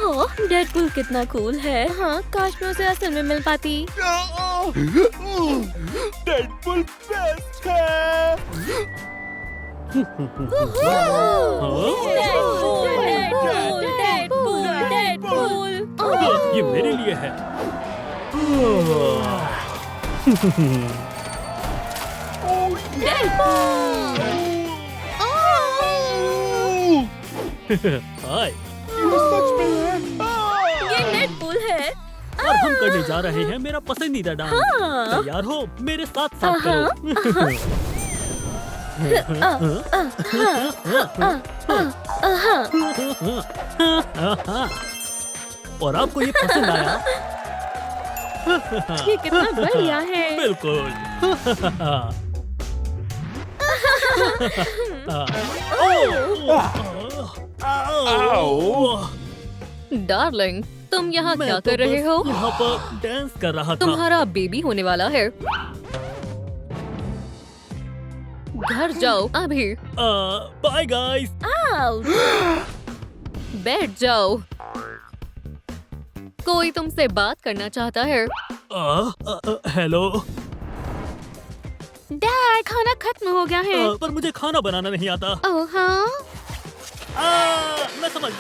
ओह, Deadpool कितना cool है। हाँ, काश मैं उसे असल में मिल पाती। डेडपुल बेस्ट है। ये मेरे लिए है। हाय, सच में है। ये डेडपूल है। और हम करने जा रहे हैं मेरा पसंदीदा डांस। तैयार हो? मेरे साथ साथ करो। और आपको ये पसंद आया? ये कितना बढ़िया है। बिल्कुल। डार्लिंग, तुम यहाँ मैं क्या तो कर रहे बस हो? यहाँ पर डांस कर रहा था। तुम्हारा बेबी होने वाला है। घर जाओ अभी। Bye guys. बैठ जाओ। कोई तुमसे बात करना चाहता है। हेलो। डैड, खाना खत्म हो गया है। पर मुझे खाना बनाना नहीं आता। ओह हाँ, मैं समझ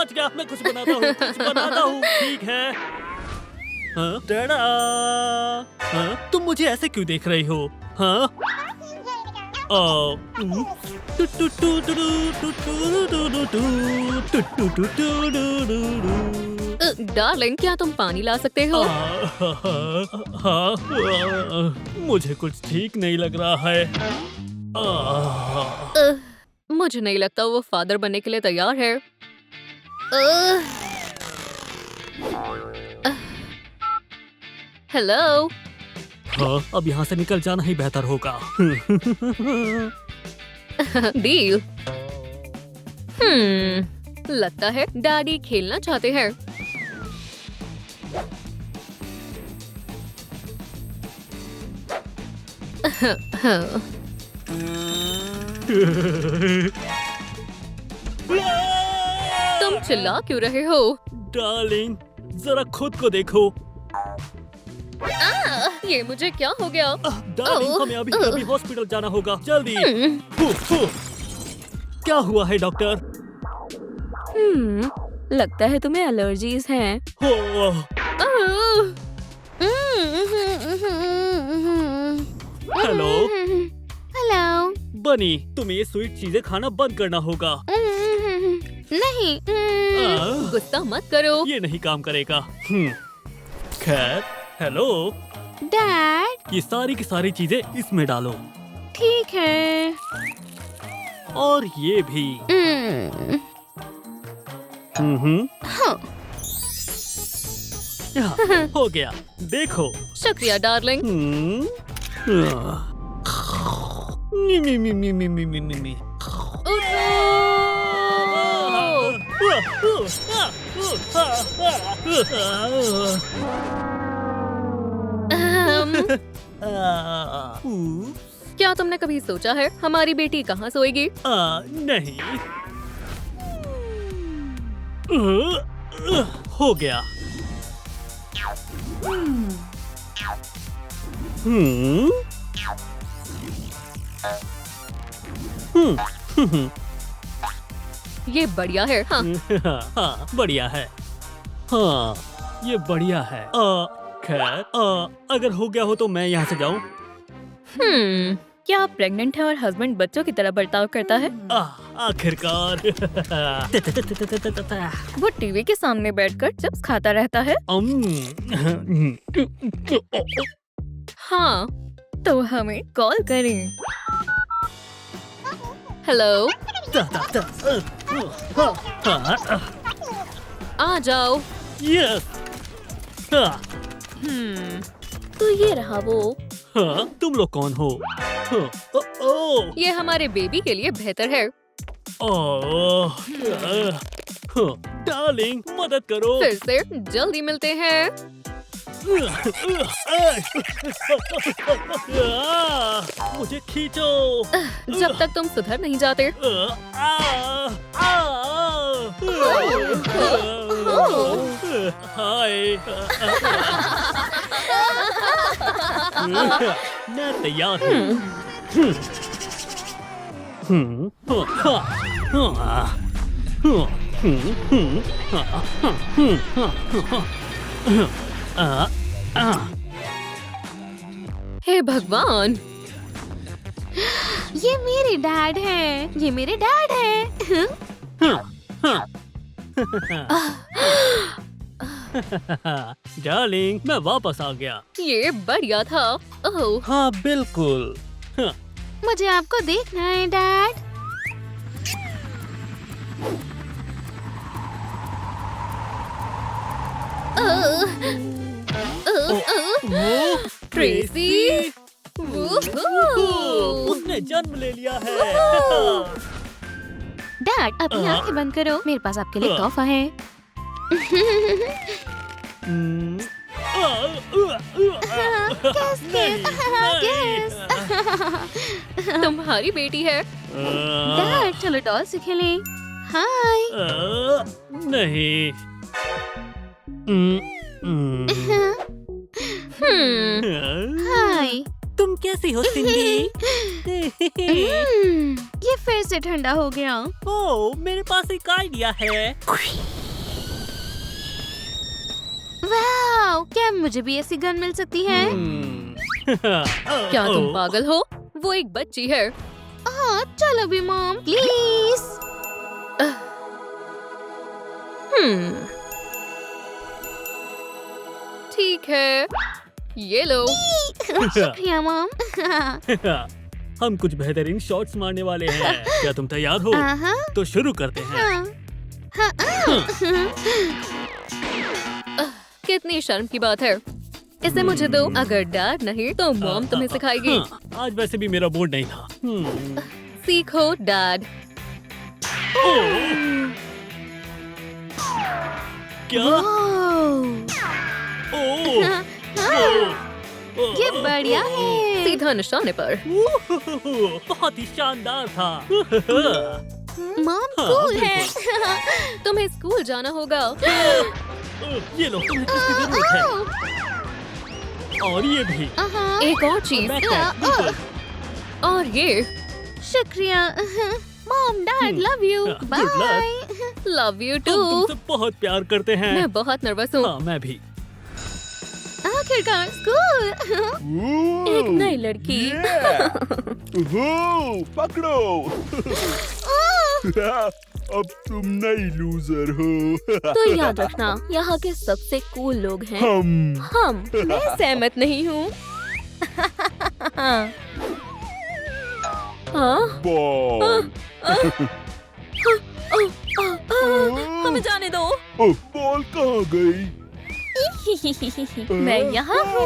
गया, मैं कुछ बनाता हूँ, ठीक है। डैडा, तुम मुझे ऐसे क्यों देख रही हो? हाँ? डार्लिंग, क्या तुम पानी ला सकते हो? हाँ, मुझे कुछ ठीक नहीं लग रहा है। मुझे नहीं लगता वो फादर बनने के लिए तैयार है। हेलो। हाँ, अब यहाँ से निकल जाना ही बेहतर होगा। डील। लगता है डैडी खेलना चाहते हैं। तुम चिल्ला क्यों रहे हो? डार्लिंग, जरा खुद को देखो। ये मुझे क्या हो गया? डार्लिंग, हमें अभी हॉस्पिटल जाना होगा, जल्दी। क्या हुआ है डॉक्टर? लगता है तुम्हें एलर्जीज हैं। हेलो। हेलो। बनी, तुम्हें ये स्वीट चीजें खाना बंद करना होगा। नहीं, गुस्सा मत करो। ये नहीं काम करेगा। खैर, हेलो। डैड, ये सारी की सारी चीजें इसमें डालो, ठीक है। और ये भी। हो गया, देखो। शुक्रिया डार्लिंग। क्या तुमने कभी सोचा है हमारी बेटी कहाँ सोएगी? नहीं। हो गया। ये बढ़िया है। हाँ। हाँ, बढ़िया है। हाँ, ये बढ़िया है। खैर, अगर हो गया हो तो मैं यहाँ से जाऊँ? क्या आप प्रेग्नेंट है और हस्बैंड बच्चों की तरह बर्ताव करता है? आखिरकार। वो टीवी के सामने बैठकर चिप्स खाता रहता है। हाँ, तो हमें कॉल करें। हेलो। आ जाओ। यस। तो ये रहा वो। हाँ, तुम लोग कौन हो? ये हमारे बेबी के लिए बेहतर है। डार्लिंग, मदद करो। फिर से जल्दी मिलते हैं। मुझे खींचो। जब तक तुम सुधर नहीं जाते। हाय। मैं तैयार हूँ। हे भगवान, ये मेरे डैड हैं। ये मेरे डैड हैं। डार्लिंग, मैं वापस आ गया। ये बढ़िया था। ओह, हाँ बिल्कुल। मुझे आपको देखना है डैड। वो ट्रेसी, वूहू। उसने जन्म ले लिया है। डैड अपनी आंखें बंद करो, मेरे पास आपके लिए तोहफा है। तुम्हारी बेटी है। डैड चलो डॉल से खेलें। हाय। नहीं। हाय। तुम कैसी हो सिंडी? ये फिर से ठंडा हो गया। ओह, मेरे पास एक आइडिया है। वाओ, क्या मुझे भी ऐसी गन मिल सकती है? क्या तुम पागल हो? वो एक बच्ची है। हाँ, चलो भी मॉम प्लीज। ठीक है, ये लो। शुक्रिया मॉम। हम कुछ बेहतरीन शॉट्स मारने वाले हैं। क्या तुम तैयार हो? तो शुरू करते हैं। कितनी शर्म की बात है। इसे मुझे दो। अगर डैड नहीं तो मॉम तुम्हें सिखाएगी। आज वैसे भी मेरा मूड नहीं था। सीखो डैड। क्या? ये बढ़िया है। सीधा निशाने पर। बहुत ही शानदार था। मॉम कूल है। तुम्हें स्कूल जाना होगा। ये लो, तुम्हें किसकी जरूरत है? और ये भी। एक और चीज। बिल्कुल। और ये। शुक्रिया mom dad love you Good bye. Love you हम टू। तुमसे बहुत प्यार करते हैं। मैं बहुत नर्वस हूँ। हाँ, मैं भी। आखिरकार स्कूल। एक नई लड़की। पकड़ो। अब तुम नई लूजर हो। तो याद रखना, यहाँ के सबसे कूल लोग हैं हम। मैं सहमत नहीं हूँ। बॉल। हमें जाने दो। बॉल कहाँ गई? मैं यहाँ हूँ।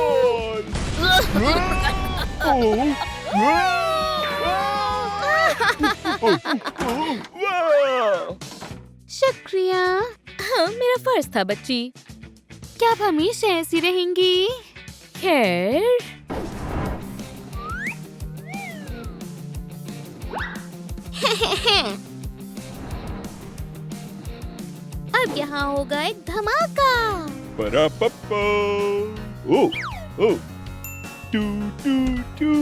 शुक्रिया। हाँ, मेरा फर्ज था बच्ची। क्या आप हमेशा ऐसी रहेंगी? खैर, अब यहाँ होगा एक धमाका। परापप्पा। ओ ओ टू टू टू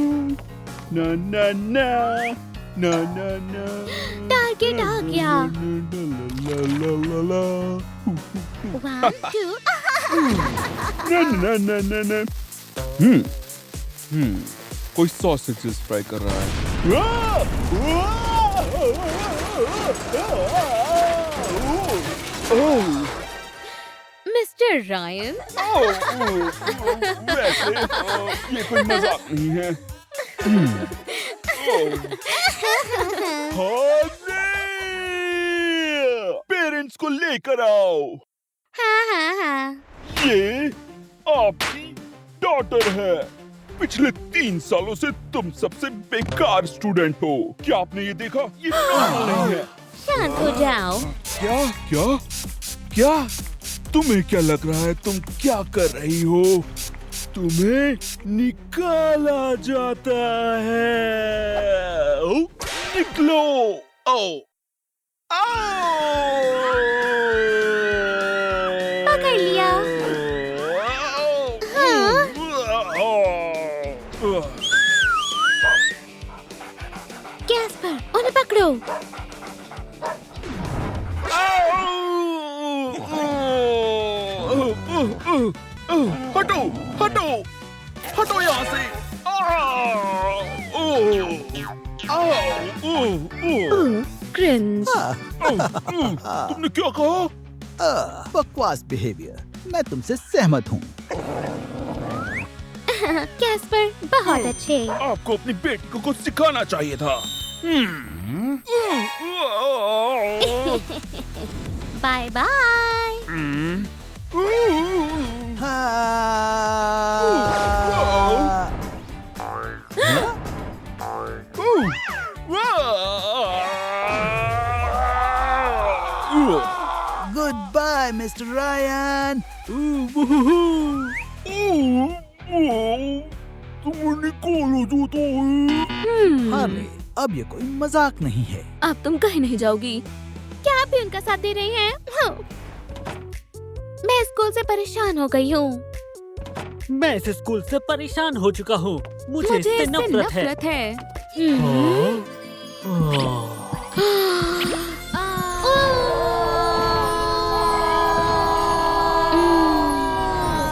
ना ना ना ना ना ना टारगेट आ गया। ला ला ला ला 1 2 ना ना ना ना ना कोई सॉसेजेस फ्राई कर रहा है। Mister Ryan. वैसे ये कोई मजाक नहीं है। पेरेंट्स को लेकर आओ। हाँ। ये आपकी डॉटर है। पिछले 3 सालों से तुम सबसे बेकार स्टूडेंट हो। क्या आपने ये देखा? ये नॉर्मल नहीं है। शांत हो जाओ। क्या क्या क्या? तुम्हें क्या लग रहा है तुम क्या कर रही हो? तुम्हें निकाला जाता है। ओ, निकलो। पकड़ लिया। पकड़ो। हटो हटो हटो यहाँ से। क्रिंज। तुमने क्या कहा? बकवास बिहेवियर। मैं तुमसे सहमत हूँ। कैस्पर बहुत अच्छे। आपको अपनी बेटी को कुछ सिखाना चाहिए था। Bye bye. Good bye mister Ryan. तुम निकालो जूता हार्ले, अब ये कोई मजाक नहीं है। अब तुम कहीं नहीं जाओगी। क्या आप भी उनका साथ दे रही हैं? हाँ। मैं स्कूल से परेशान हो गई हूँ। मैं इस स्कूल से परेशान हो चुका हूँ। मुझे इससे नफरत है।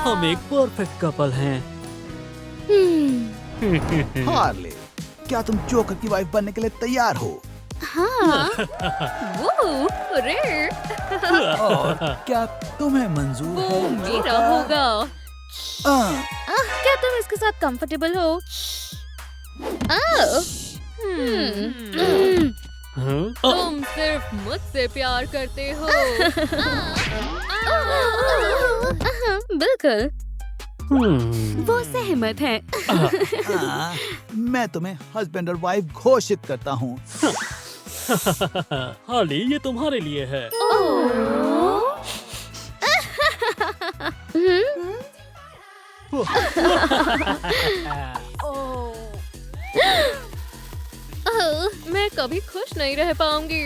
हम एक परफेक्ट कपल हैं। हार्ले, क्या तुम जोकर की वाइफ बनने के लिए तैयार हो? हाँ। वो रेयर। और क्या तुम्हें मंजूर वो है? मेरा होगा। क्या तुम इसके साथ कंफर्टेबल हो? तुम सिर्फ मुझसे प्यार करते हो। बिल्कुल। वो सहमत है। मैं तुम्हें हस्बैंड और वाइफ घोषित करता हूँ। हार्ली, ये तुम्हारे लिए है। मैं कभी खुश नहीं रह पाऊंगी।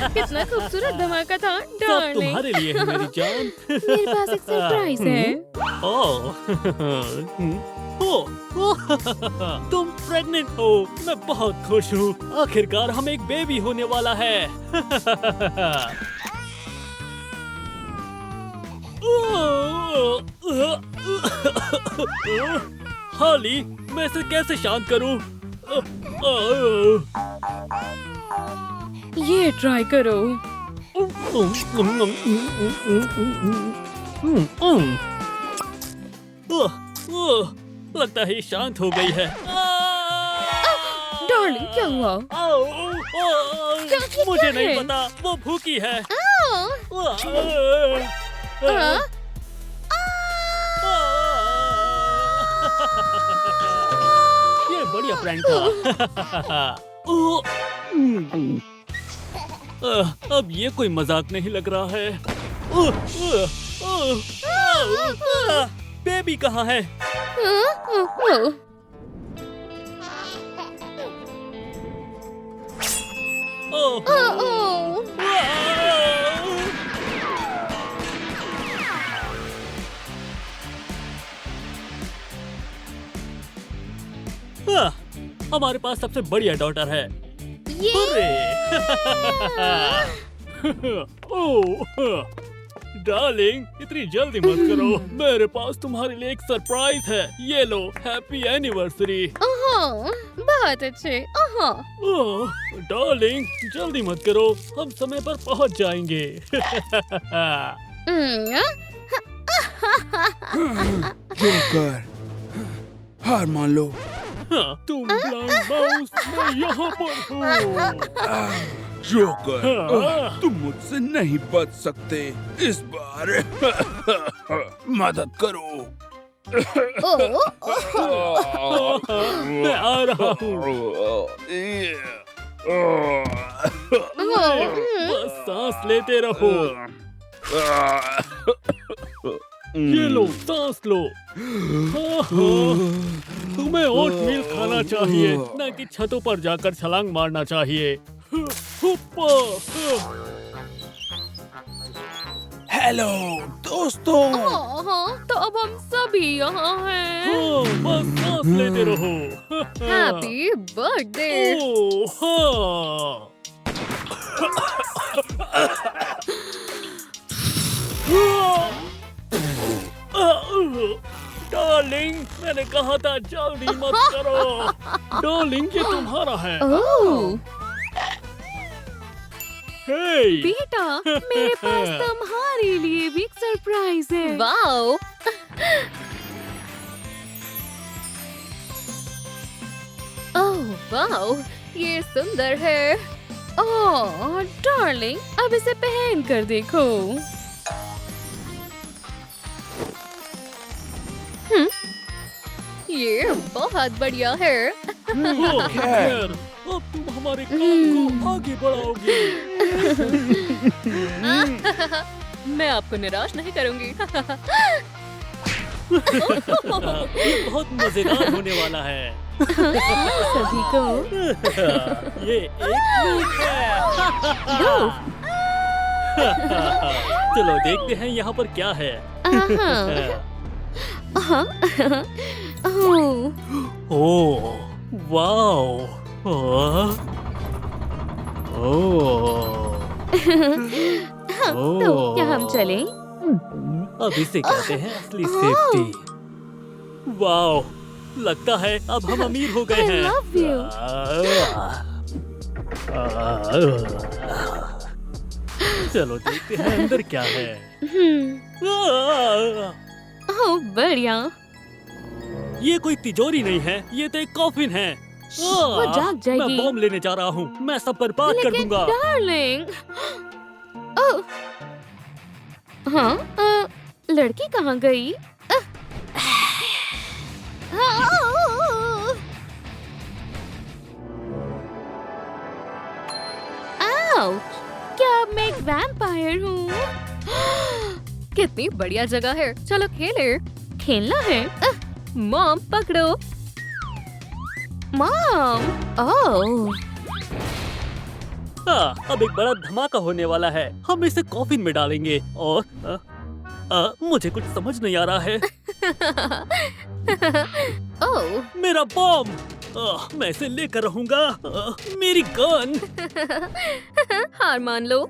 कितना खूबसूरत धमाका था सब डार्लिंग। तुम्हारे लिए है मेरी जान। मेरे पास एक सरप्राइज है। तुम प्रेग्नेंट हो। मैं बहुत खुश हूँ। आखिरकार हमें एक बेबी होने वाला है। हार्ली, मैं इसे कैसे शांत करूँ? ये ट्राई करो। लगता है ये शांत हो गई है। डार्लिंग, क्या हुआ? मुझे नहीं पता, वो भूखी है। ये बढ़िया प्रैंक था। अब ये कोई मजाक नहीं लग रहा है। बेबी कहाँ है? हमारे पास सबसे बढ़िया डॉटर है। डार्लिंग, इतनी जल्दी मत करो। मेरे पास तुम्हारे लिए एक सरप्राइज है। ये लो, हैप्पी एनिवर्सरी। बहुत अच्छे। डार्लिंग, जल्दी मत करो, हम समय पर पहुंच जाएंगे। जोकर, हार मान लो। तुम ब्लाइंड माउस, मैं यहाँ पर हूँ। जोकर, तुम मुझसे नहीं बच सकते। इस बार मदद करो। मैं आ रहा हूँ। बस सांस लेते रहो। ये लो, सांस लो। तुम्हें ओटमील खाना चाहिए, न कि छतों पर जाकर छलांग मारना चाहिए। हेलो दोस्तों। तो अब हम सभी यहाँ हैं। बस सांस लेते रहो। Happy birthday. ओह हाँ। डार्लिंग, मैंने कहा था जल्दी मत करो। डार्लिंग, ये तुम्हारा है। ओह हे, बेटा, मेरे पास तुम्हारे लिए भी एक सरप्राइज है। वाओ, ओह वाओ, ये सुंदर है। ओह डार्लिंग, अब इसे पहन कर देखो। ये बहुत बढ़िया है। ओह, खैर, अब तुम हमारे काम को आगे बढ़ाओगे। मैं आपको निराश नहीं करूंगी। ये बहुत मजेदार होने वाला है। सभी को ये एक लूट है। चलो देखते हैं यहाँ पर क्या है। ओह वाओ, तो क्या हम चलें? अब इसे कहते हैं असली सेफ्टी। वाओ, लगता है अब हम अमीर हो गए I हैं। love you. चलो देखते हैं अंदर क्या है। ओह बढ़िया। ये कोई तिजोरी नहीं है, ये तो एक कॉफिन है। वो जाग जाएगी। मैं बॉम्ब लेने जा रहा हूँ, मैं सब बर्बाद कर लेकिन दूंगा। डार्लिंग, ओह, हाँ, लड़की कहाँ गई? आउच! क्या अब मैं एक वैम्पायर हूँ? कितनी बढ़िया जगह है। चलो खेले। खेलना है? मॉम पकड़ो। मॉम, ओह, हाँ, अब एक बड़ा धमाका होने वाला है। हम इसे कॉफिन में डालेंगे और मुझे कुछ समझ नहीं आ रहा है। ओह मेरा बॉम्ब, मैं इसे लेकर रहूंगा। मेरी गन। हार मान लो।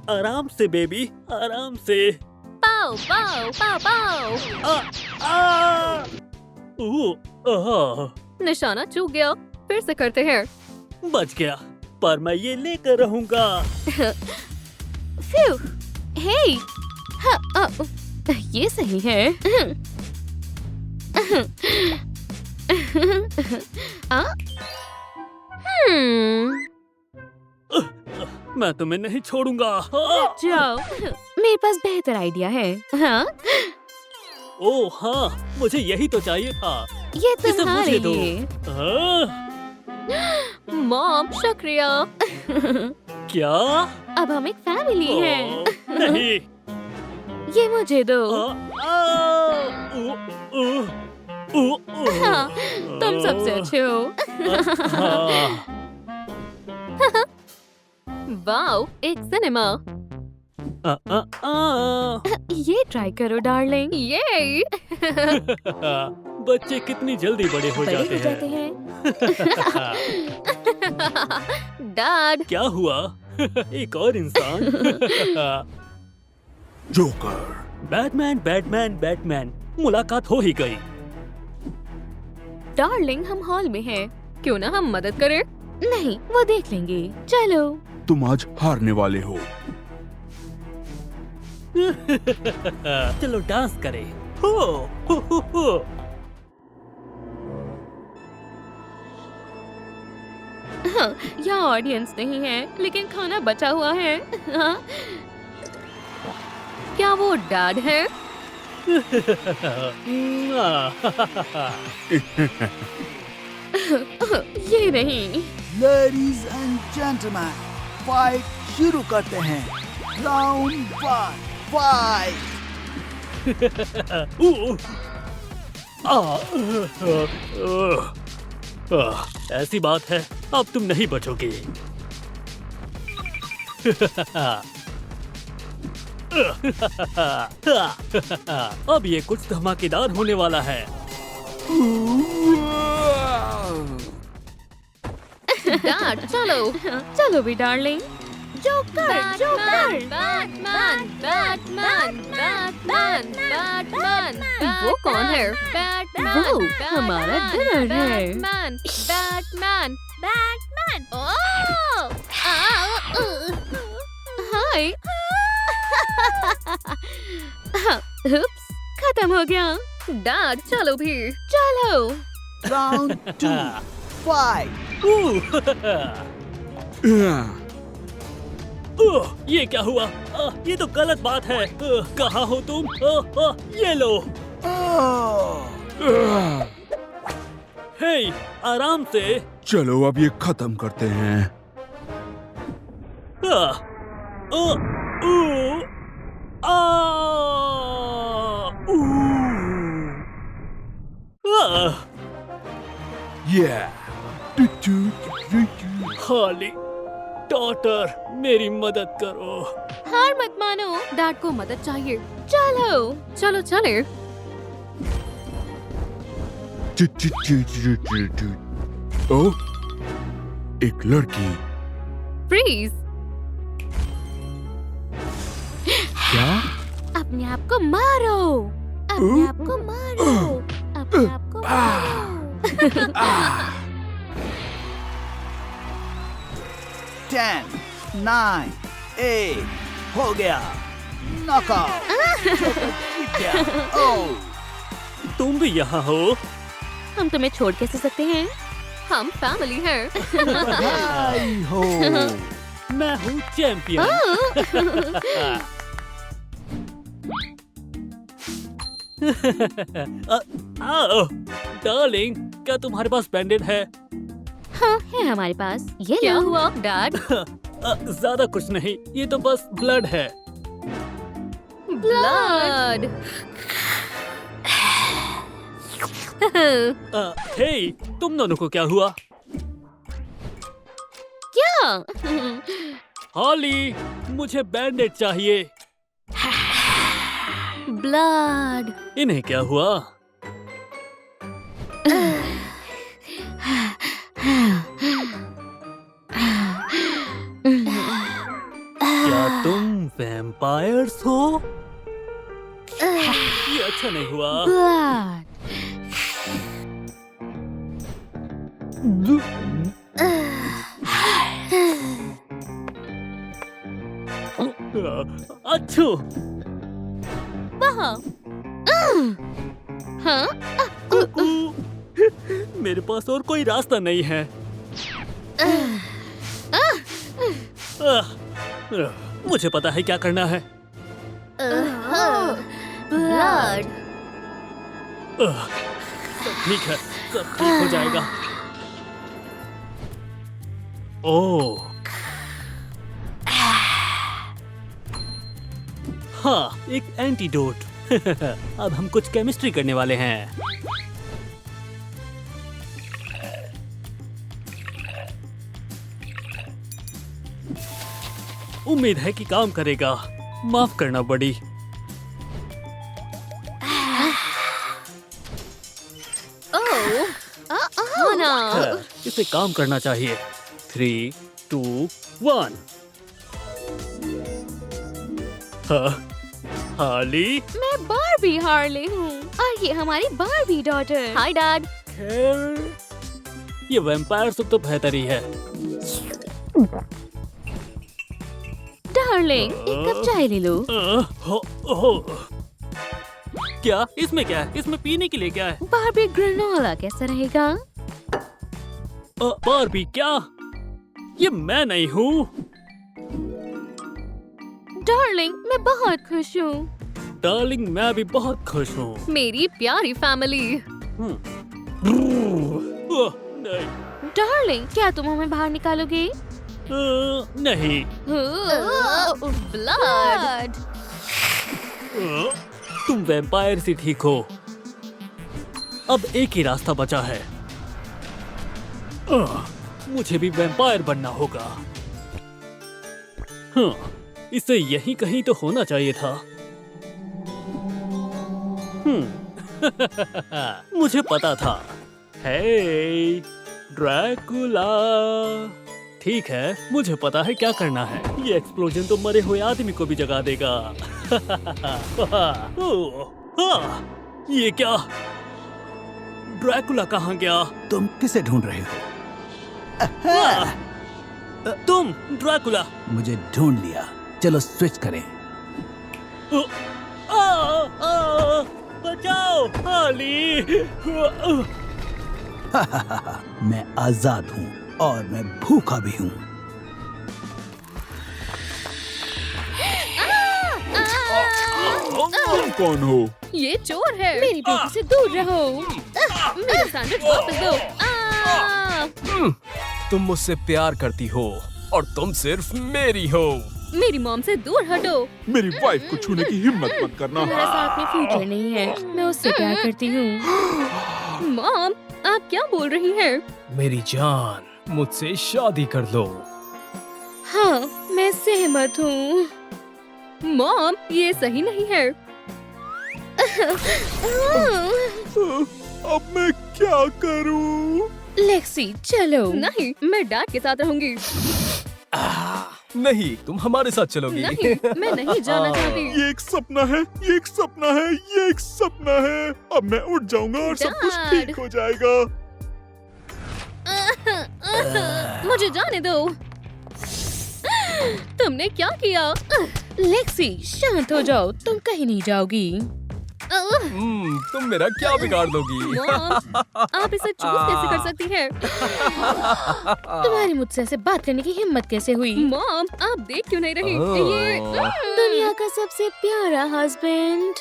आराम से बेबी, आराम से। पाओ पाओ पाओ पाओ। आ, आ, निशाना चूक गया। फिर से करते हैं। बच गया, पर मैं ये लेकर रहूंगा। फ्यू, हे, हाँ, ये सही है। आ? मैं तुम्हें नहीं छोड़ूंगा। जाओ, मेरे पास बेहतर आइडिया है। हाँ, ओह हाँ, मुझे यही तो चाहिए था। ये इसे तुम्हारे मुझे दो। लिए। मॉम शुक्रिया। क्या? अब हम एक फैमिली हैं। नहीं। ये मुझे दो। हाँ, तुम सबसे अच्छे हो। वाओ, एक सिनेमा। ये ट्राई करो डार्लिंग। ये बच्चे कितनी जल्दी बड़े हो बड़े जाते हो जाते हैं। डैड, क्या हुआ? एक और इंसान। जोकर, बैटमैन बैटमैन बैटमैन, मुलाकात हो ही गई। डार्लिंग, हम हॉल में हैं। क्यों ना हम मदद करें? नहीं, वो देख लेंगे। चलो। तुम आज हारने वाले हो। चलो डांस करें। हो, हो। हाँ, यहाँ ऑडियंस नहीं है, लेकिन खाना बचा हुआ है। हाँ, क्या वो डैड है? ये नहीं। लेडीज एंड जेंटलमैन, फाइट शुरू करते हैं। Round 1, fight. ऐसी बात है, अब तुम नहीं बचोगे। अब ये कुछ धमाकेदार होने वाला है। डैड चलो चलो भी darling. Joker joker Batman Batman Batman Batman. वो कौन है? बैटमैन वो हमारा डिनर है। Batman Batman Batman. Hi. Oops खत्म हो गया। डैड चलो भी चलो। Round 2. Fight. ये क्या हुआ? ये तो गलत बात है। कहाँ हो तुम? ये लो। हे, आराम से। चलो अब ये खत्म करते हैं। Yeah. हॉली, डॉटर, मेरी मदद करो। हार मत मानो। डैड को मदद चाहिए। चलो चलो चले। ओ, एक लड़की। फ्रीज। क्या? अपने आप को मारो। अपने आप को मारो। अपने आप को मारो। 10, 9, 8. हो गया। Knockout. जोकर जीत गया। Oh. तुम भी यहाँ हो? हम तुम्हें छोड़ कैसे सकते हैं? हम फैमिली हैं। बधाई हो। मैं हूँ चैंपियन। डार्लिंग, क्या तुम्हारे पास बैंडेड है? हाँ है हमारे पास। ये क्या हुआ डैड? ज्यादा कुछ नहीं, ये तो बस ब्लड है। ब्लड। हे, तुम दोनों को क्या हुआ? क्या? हॉली, मुझे बैंडेड चाहिए। ब्लड। इन्हें क्या हुआ? क्या तुम वैम्पायर्स हो? ये अच्छा नहीं हुआ। ब्लड। अच्छू। वहाँ। हाँ? मेरे पास और कोई रास्ता नहीं है। मुझे पता है क्या करना है। ब्लड। सब ठीक है, सब ठीक हो जाएगा। ओह, हाँ, एक एंटीडोट। अब हम कुछ केमिस्ट्री करने वाले हैं। उम्मीद है कि काम करेगा। माफ करना बड़ी। हाँ ना। इसे काम करना चाहिए। 3, 2, 1। हाँ, हार्ली। मैं बारबी हार्ली हूँ और ये हमारी बारबी डॉटर। Hi dad. खैर, ये वैम्पायर सब तो बेहतर ही है। डार्लिंग, एक कप चाय ले लो। क्या? इसमें क्या है? इसमें पीने के लिए क्या है? बारबी ग्रेनोला कैसा रहेगा? बारबी क्या? ये मैं नहीं हूँ। डार्लिंग, मैं बहुत खुश हूँ। डार्लिंग, मैं भी बहुत खुश हूँ। मेरी प्यारी फैमिली। नहीं। डार्लिंग, क्या तुम हमें बाहर निकालोगे? नहीं। ब्लड। तुम वैम्पायर से ठीक हो। अब एक ही रास्ता बचा है। मुझे भी वैम्पायर बनना होगा। इसे यहीं कहीं तो होना चाहिए था। मुझे पता था। हे, ड्रैकुला। ठीक है, मुझे पता है क्या करना है। ये एक्सप्लोजन तो मरे हुए आदमी को भी जगा देगा। ये क्या? ड्रैकुला कहाँ गया? तुम किसे ढूंढ रहे हो? तुम ड्रैकुला। मुझे ढूंढ लिया। चलो स्विच करें। बचाओ हाली। मैं आजाद हूँ और मैं भूखा भी हूँ। तुम कौन हो? ये चोर है। मेरी बेटी से दूर रहो। मेरा सैंडविच वापस दो। तुम मुझसे प्यार करती हो और तुम सिर्फ मेरी हो। मेरी मॉम से दूर हटो। मेरी वाइफ को छूने की हिम्मत मत करना। मेरे साथ में फ्यूचर नहीं है। मैं उससे प्यार करती हूँ। मॉम, आप क्या बोल रही हैं? मेरी जान, मुझसे शादी कर लो। हाँ, मैं सहमत हूँ। मॉम, ये सही नहीं है। अब मैं क्या करूं? लेक्सी, चलो। नहीं, मैं डैड के साथ रहूंगी। नहीं, तुम हमारे साथ चलोगी। नहीं, मैं नहीं जाना चाहती। ये एक सपना है, ये एक सपना है, ये एक सपना है। अब मैं उठ जाऊंगा और सब कुछ डैड। ठीक हो जाएगा। मुझे जाने दो। तुमने क्या किया? लेक्सी, शांत हो जाओ। तुम कहीं नहीं जाओगी। तुम मेरा क्या बिगाड़ दोगी? मॉम, आप इसे चूज कैसे कर सकती हैं? तुम्हारी मुझसे ऐसे बात करने की हिम्मत कैसे हुई? मॉम, आप देख क्यों नहीं रही? ये दुनिया का सबसे प्यारा हस्बैंड।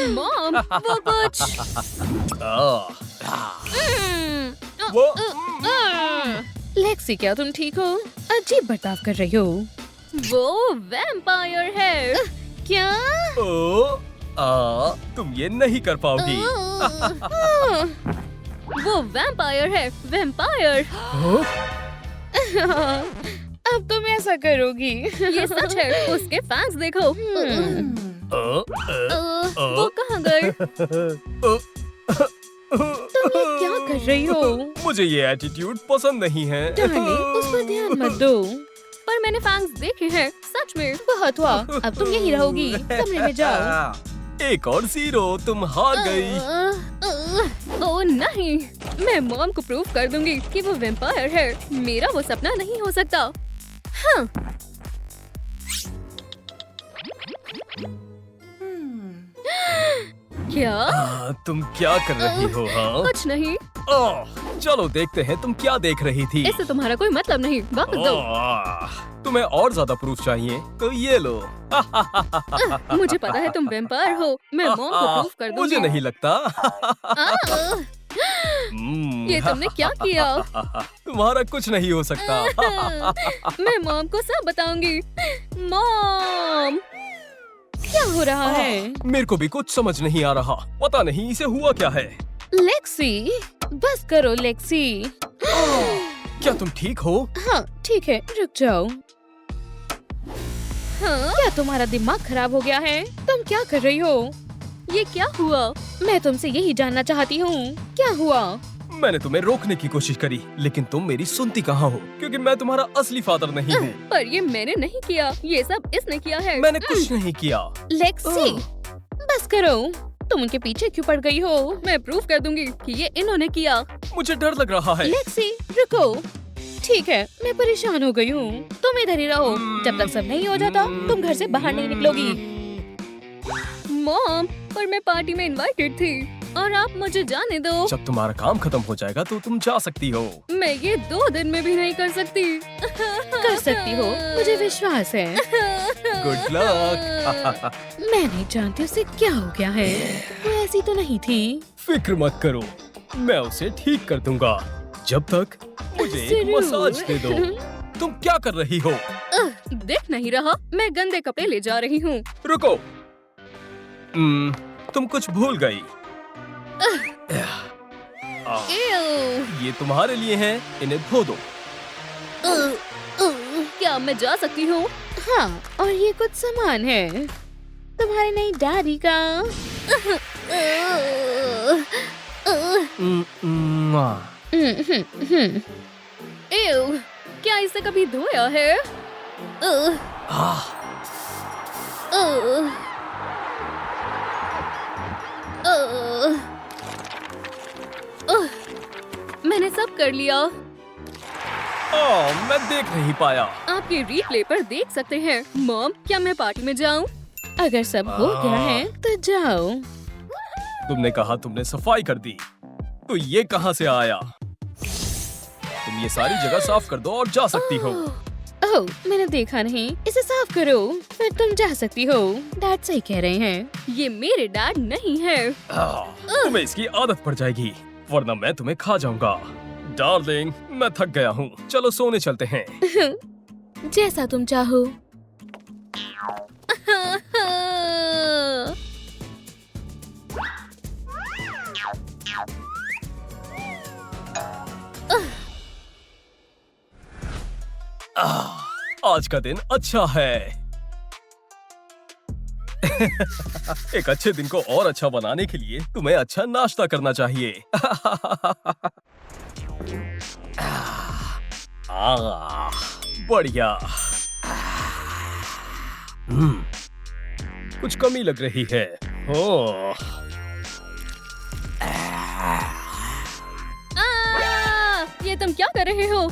मॉम, वो कुछ लेक्सी, क्या तुम ठीक हो? अजीब बर्ताव कर रही हो। वो वैम्पायर है। क्या? तुम ये नहीं कर पाओगी। वो वैम्पायर है, वैम्पायर। अब तुम ऐसा करोगी? ये सच है। उसके फैंस देखो। वो कहाँ गए? तुम ये क्या कर रही हो? मुझे ये एटीट्यूड पसंद नहीं है। डार्लिंग, उस पर ध्यान मत दो। पर मैंने फैंस देखे हैं, सच में। बहुत हुआ, अब तुम यहीं रहोगी। कमरे में जाओ। एक और 0, तुम हार गई। ओ नहीं, मैं मॉम को प्रूव कर दूंगी कि वो वैम्पायर है। मेरा वो सपना नहीं हो सकता। हाँ। क्या? तुम क्या कर रही हो? हाँ? कुछ नहीं। चलो देखते हैं तुम क्या देख रही थी। इससे तुम्हारा कोई मतलब नहीं। वापस दो। तुम्हें और ज्यादा प्रूफ चाहिए तो ये लो। मुझे पता है तुम वैम्पायर हो। मैं मॉम को प्रूफ कर दूंगी। मुझे नहीं लगता। ये तुमने क्या किया? तुम्हारा कुछ नहीं हो सकता। मैं मॉम को सब बताऊंगी। मॉम, क्या हो रहा है? मेरे को भी कुछ समझ नहीं आ रहा। पता नहीं इसे हुआ क्या है। लेक्सी, बस करो लेक्सी। क्या तुम ठीक हो? हाँ, ठीक है, रुक जाओ। हाँ? क्या तुम्हारा दिमाग खराब हो गया है? तुम क्या कर रही हो? ये क्या हुआ? मैं तुमसे यही जानना चाहती हूँ। क्या हुआ? मैंने तुम्हें रोकने की कोशिश करी, लेकिन तुम मेरी सुनती कहाँ हो? क्योंकि मैं तुम्हारा असली फादर नहीं हूँ। पर ये मैंने नहीं किया। ये सब इसने किया है। मैंने कुछ नहीं किया। लेक्सी, बस करो। तुम उनके पीछे क्यों पड़ गई हो? मैं प्रूफ कर दूंगी कि ये इन्होंने किया। मुझे डर लग रहा है। लेक्सी, रुको। ठीक है, मैं परेशान हो गई हूँ। तुम इधर ही रहो। जब तक सब नहीं हो जाता, तुम घर से बाहर नहीं निकलोगी। मॉम, पर मैं पार्टी में इनवाइटेड थी और आप मुझे जाने दो। जब तुम्हारा काम खत्म हो जाएगा तो तुम जा सकती हो। मैं ये 2 दिन में भी नहीं कर सकती। कर सकती हो, मुझे विश्वास है। Good luck. मैं नहीं जानती उसे क्या हो गया है। वो ऐसी तो नहीं थी। फिक्र मत करो, मैं उसे ठीक कर दूंगा। जब तक मुझे एक जरूर। मसाज दे दो। तुम क्या कर रही हो? देख नहीं रहा, मैं गंदे कपड़े ले जा रही हूँ। रुको। तुम कुछ भूल गई। ये तुम्हारे लिए हैं, इन्हें धो दो। क्या मैं जा सकती हूँ? हाँ, और ये कुछ सामान है तुम्हारे नई डैडी का। एव, क्या इसे कभी धोया है? मैंने सब कर लिया। मैं देख नहीं पाया। आप ये रिप्ले पर देख सकते हैं। मॉम, क्या मैं पार्टी में जाऊं? अगर सब हो गया है तो जाओ। तुमने कहा तुमने सफाई कर दी, तो ये कहाँ से आया? तुम ये सारी जगह साफ कर दो और जा सकती हो। ओह, मैंने देखा नहीं। इसे साफ करो, फिर तुम जा सकती हो। डैड सही कह रहे हैं। ये मेरे डैड नहीं है। तुम्हें इसकी आदत पड़ जाएगी, वरना मैं तुम्हें खा जाऊंगा। डार्लिंग, मैं थक गया हूँ, चलो सोने चलते हैं। जैसा तुम चाहो। आज का दिन अच्छा है। एक अच्छे दिन को और अच्छा बनाने के लिए तुम्हें अच्छा नाश्ता करना चाहिए। बढ़िया। कुछ कमी लग रही है। ये तुम क्या कर रहे हो?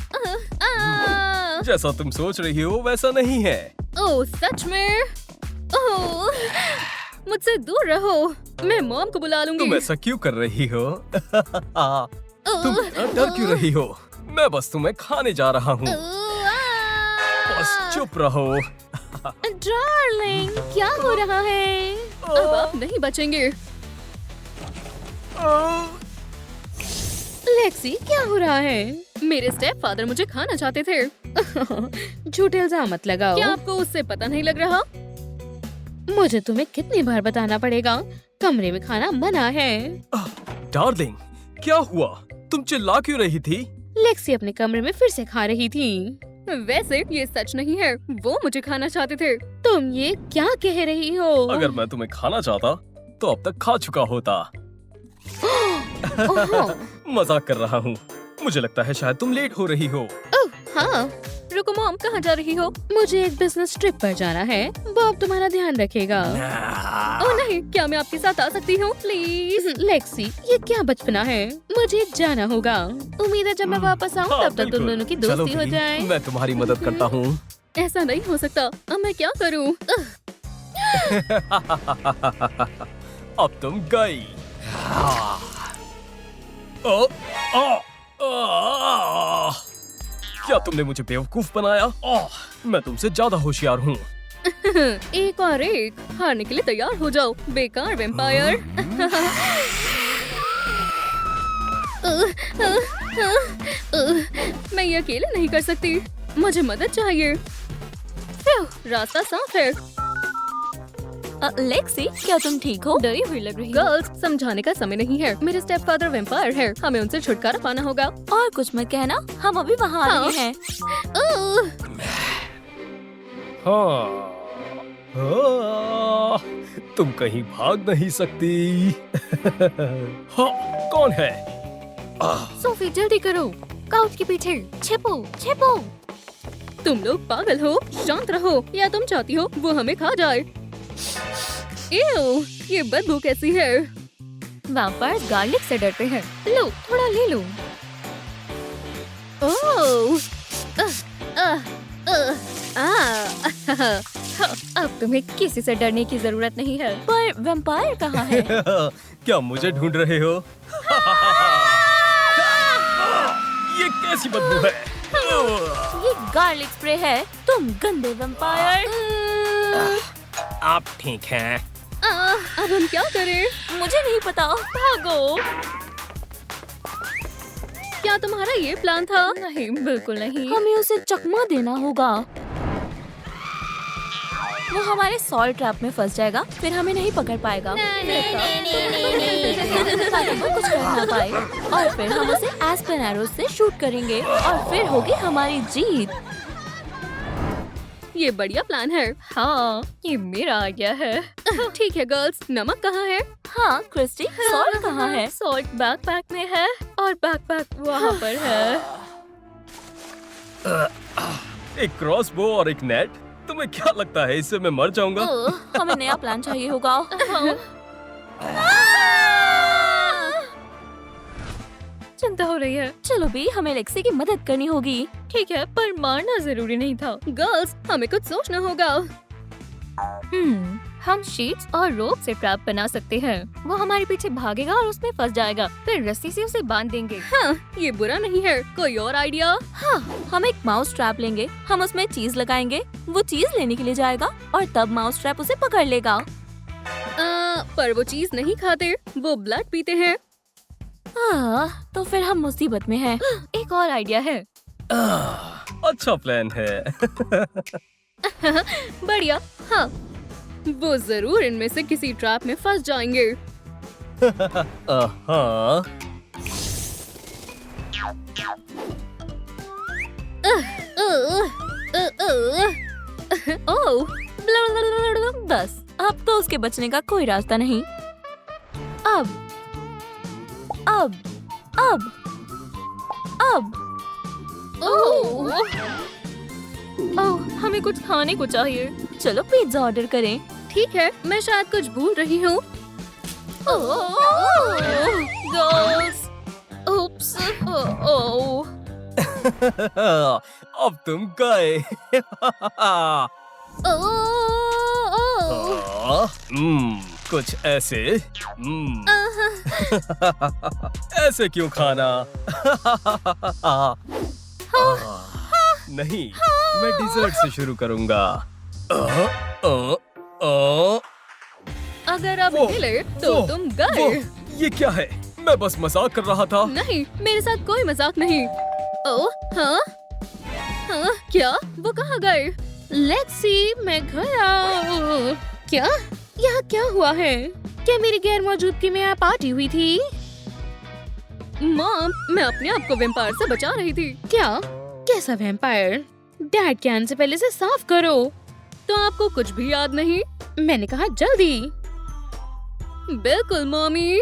जैसा तुम सोच रही हो वैसा नहीं है। ओह, सच में? ओह, मुझसे दूर रहो। मैं मॉम को बुला लूंगी। तुम ऐसा क्यों कर रही हो? तुम डर क्यों रही हो? मैं बस तुम्हें खाने जा रहा हूँ। बस चुप रहो। डार्लिंग, क्या हो रहा है? अब आप नहीं बचेंगे। लेक्सी, क्या हो रहा है? मेरे स्टेप फादर मुझे खाना चाहते थे। झूठे इल्जाम मत लगाओ। क्या आपको उससे पता नहीं लग रहा? मुझे तुम्हें कितनी बार बताना पड़ेगा, कमरे में खाना मना है। डार्लिंग, क्या हुआ? तुम चिल्ला क्यों रही थी? लेक्सी अपने कमरे में फिर से खा रही थी। वैसे ये सच नहीं है, वो मुझे खाना चाहते थे। तुम ये क्या कह रही हो? अगर मैं तुम्हें खाना चाहता तो अब तक खा चुका होता। मजाक कर रहा हूँ। मुझे लगता है शायद तुम लेट हो रही हो। हाँ, रुको मॉम, कहाँ जा रही हो? मुझे एक बिजनेस ट्रिप पर जाना है। बॉब तुम्हारा ध्यान रखेगा। ओह नहीं, क्या मैं आपके साथ आ सकती हूँ प्लीज? लेक्सी, ये क्या बचपना है? मुझे जाना होगा। उम्मीद है जब मैं वापस आऊँ तब तक तुम दोनों की दोस्ती हो जाए। मैं तुम्हारी मदद करता हूँ। ऐसा नहीं हो सकता। अब मैं क्या करूँ? अब तुम गई। क्या तुमने मुझे बेवकूफ बनाया? मैं तुमसे ज्यादा होशियार हूँ। एक और एक, हारने के लिए तैयार हो जाओ, बेकार वेम्पायर। मैं ये अकेले नहीं कर सकती, मुझे मदद चाहिए। रास्ता साफ है। लेक्सी, क्या तुम ठीक हो? डरी हुई लग रही है। गर्ल्स, समझाने का समय नहीं है। मेरे स्टेप फादर वेम्पायर है, हमें उनसे छुटकारा पाना होगा। और कुछ मत कहना, हम अभी वहाँ आ रहे हैं। तुम कहीं भाग नहीं सकती। कौन है? सोफी, जल्दी करो, काउच के पीछे छिपो छिपो। तुम लोग पागल हो, शांत रहो, या तुम चाहती हो वो हमें खा जाए? ये बदबू कैसी है? वैम्पायर्स गार्लिक से डरते हैं। लो, थोड़ा ले लो। अब तुम्हें किसी से डरने की जरूरत नहीं है। पर वैम्पायर कहाँ है? क्या मुझे ढूंढ रहे हो? ये कैसी बदबू है? ये गार्लिक स्प्रे है। तुम गंदे वैम्पायर। आप ठीक हैं? अब हम क्या करें? मुझे नहीं पता, भागो। क्या तुम्हारा ये प्लान था? नहीं, बिल्कुल नहीं। हमें उसे चकमा देना होगा। वो हमारे सॉल्ट ट्रैप में फंस जाएगा, फिर हमें नहीं पकड़ पाएगा। ताकि वो कुछ कर ना पाए, और फिर हम उसे एस्पेन एरोज से शूट करेंगे, और फिर होगी हमारी जीत। ये बढ़िया प्लान है। हाँ, ये मेरा आइडिया है। ठीक है गर्ल्स, नमक कहाँ है? हाँ क्रिस्टी, सॉल्ट कहाँ है? सॉल्ट बैकपैक में है और बैकपैक वहाँ पर है। एक क्रॉसबो और एक नेट। तुम्हें क्या लगता है इससे मैं मर जाऊंगा? हमें नया प्लान चाहिए होगा। चिंता हो रही है। चलो बी, हमें लेक्सी की मदद करनी होगी। ठीक है, पर मारना जरूरी नहीं था। गर्ल्स, हमें कुछ सोचना होगा। हम शीट्स और रोप से ट्रैप बना सकते हैं। वो हमारे पीछे भागेगा और उसमें फंस जाएगा। फिर रस्सी से उसे बांध देंगे। हाँ, ये बुरा नहीं है। कोई और आइडिया? हाँ, हम एक माउस ट्रैप लेंगे। हम उसमें चीज लगाएंगे, वो चीज लेने के लिए जाएगा और तब माउस ट्रैप उसे पकड़ लेगा। पर वो चीज नहीं खाते, वो ब्लड पीते हैं। तो फिर हम मुसीबत में हैं। एक और आइडिया है। अच्छा प्लान है। बढ़िया। हाँ, वो जरूर इनमें से किसी ट्रैप में फंस जाएंगे। हाँ। ओह, बस अब तो उसके बचने का कोई रास्ता नहीं। अब ओह, हमें कुछ खाने को चाहिए। चलो पिज्जा ऑर्डर करें। ठीक है, मैं शायद कुछ भूल रही हूँ। गर्ल्स, उप्स, ओह। अब तुम गए। कुछ ऐसे। ऐसे क्यों खाना? नहीं, मैं डिजर्ट से शुरू करूंगा। अगर अब वो, हिले तो वो, तुम गए। ये क्या है? मैं बस मजाक कर रहा था। नहीं, मेरे साथ कोई मजाक नहीं। ओह, हाँ? हाँ, क्या? वो कहाँ गए? लेक्सी, मैं गया। क्या? यहाँ क्या हुआ है? क्या मेरी गैर मौजूदगी में यहाँ पार्टी हुई थी? मॉम, मैं अपने आप को वैम्पायर से बचा रही थी। क्या? कैसा वैम्पायर? डैड के आने से पहले से साफ करो। तो आपको कुछ भी याद नहीं? मैंने कहा जल्दी। बिल्कुल मॉमी।